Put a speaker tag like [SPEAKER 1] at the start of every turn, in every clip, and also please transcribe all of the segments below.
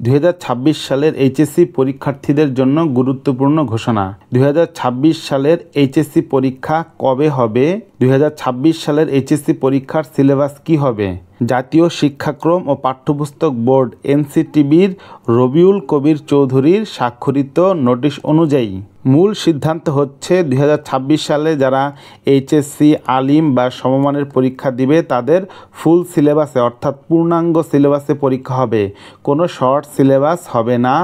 [SPEAKER 1] 2026 সালের এইচএসসি পরীক্ষার্থীদের জন্য গুরুত্বপূর্ণ ঘোষণা। 2026 সালের এইচএসসি পরীক্ষা কবে হবে? 2026 সালের এইচএসসি পরীক্ষার সিলেবাস কী হবে? জাতীয় শিক্ষাক্রম ও পাঠ্যপুস্তক বোর্ড এনসিটিবির রবিউল কবির চৌধুরীর স্বাক্ষরিত নোটিশ অনুযায়ী মূল সিদ্ধান্ত হচ্ছে 2026 সালে যারা এইচএসসি আলিম বা সমমানের পরীক্ষা দিবে তাদের ফুল সিলেবাসে অর্থাৎ পূর্ণাঙ্গ সিলেবাসে পরীক্ষা হবে। কোনো শর্ট সিলেবাস হবে না।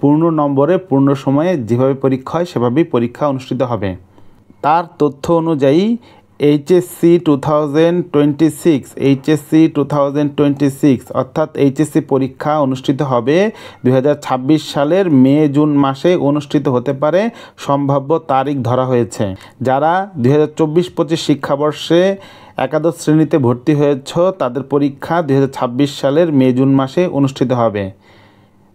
[SPEAKER 1] পূর্ণ নম্বরে পূর্ণ সময়ে যেভাবে পরীক্ষা হয় সেভাবেই পরীক্ষা অনুষ্ঠিত হবে। তার তথ্য অনুযায়ী এইচএসসি 2026 অর্থাৎ এইচএসসি পরীক্ষা অনুষ্ঠিত হবে 2026 সালের মে জুন মাসে অনুষ্ঠিত হতে পারে সম্ভাব্য তারিখ ধরা হয়েছে। যারা 2024-25 শিক্ষাবর্ষে একাদশ শ্রেণীতে ভর্তি হয়েছ তাদের পরীক্ষা 2026 সালের মে জুন মাসে অনুষ্ঠিত হবে।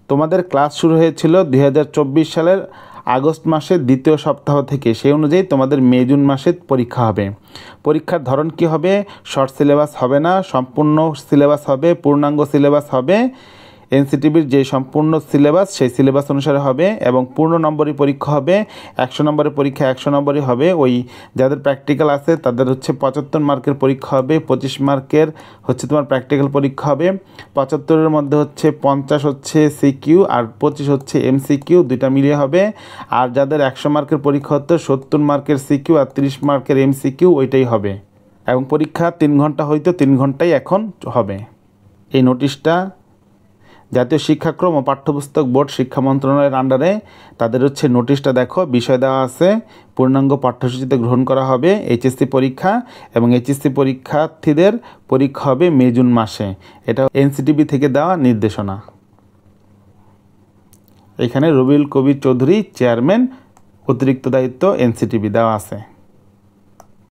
[SPEAKER 1] তোমাদের ক্লাস শুরু হয়েছিল 2024 সালের আগস্ট মাসের দ্বিতীয় সপ্তাহ থেকে, সেই অনুযায়ী তোমাদের মে জুন মাসে পরীক্ষা হবে। পরীক্ষার ধরন কি হবে? শর্ট সিলেবাস হবে না, সম্পূর্ণ সিলেবাস হবে, পূর্ণাঙ্গ সিলেবাস হবে। এনসিটিবির যে সম্পূর্ণ সিলেবাস সেই সিলেবাস অনুসারে হবে এবং পূর্ণ নম্বরই পরীক্ষা হবে। 100 নম্বরের পরীক্ষা 100 নম্বরই হবে। ওই যাদের প্র্যাকটিক্যাল আছে তাদের হচ্ছে 75 মার্কের পরীক্ষা হবে, 25 মার্কের হচ্ছে তোমার প্র্যাকটিক্যাল পরীক্ষা হবে। 75-এর মধ্যে হচ্ছে 50 হচ্ছে সিকিউ আর 25 হচ্ছে এমসিকিউ, দুইটা মিলিয়ে হবে। আর যাদের 100 মার্কের পরীক্ষা হতো 70 মার্কের সিকিউ আর 30 মার্কের এমসিকিউ, ওইটাই হবে। এবং পরীক্ষা 3 ঘন্টা হয়তো 3 ঘন্টাই এখন হবে। এই নোটিশটা জাতীয় শিক্ষাক্রম ও পাঠ্যপুস্তক বোর্ড শিক্ষা মন্ত্রণালয়ের আন্ডারে, তাদের হচ্ছে নোটিশটা দেখো, বিষয় দেওয়া আছে। পূর্ণাঙ্গ পাঠ্যসূচিতে গ্রহণ করা হবে এইচএসসি পরীক্ষা এবং এইচএসসি পরীক্ষার্থীদের পরীক্ষা হবে মে জুন মাসে। এটা এনসিটিবি থেকে দেওয়া নির্দেশনা। এখানে রবিউল কবির চৌধুরী চেয়ারম্যান, অতিরিক্ত দায়িত্ব এনসিটিবি দেওয়া আছে।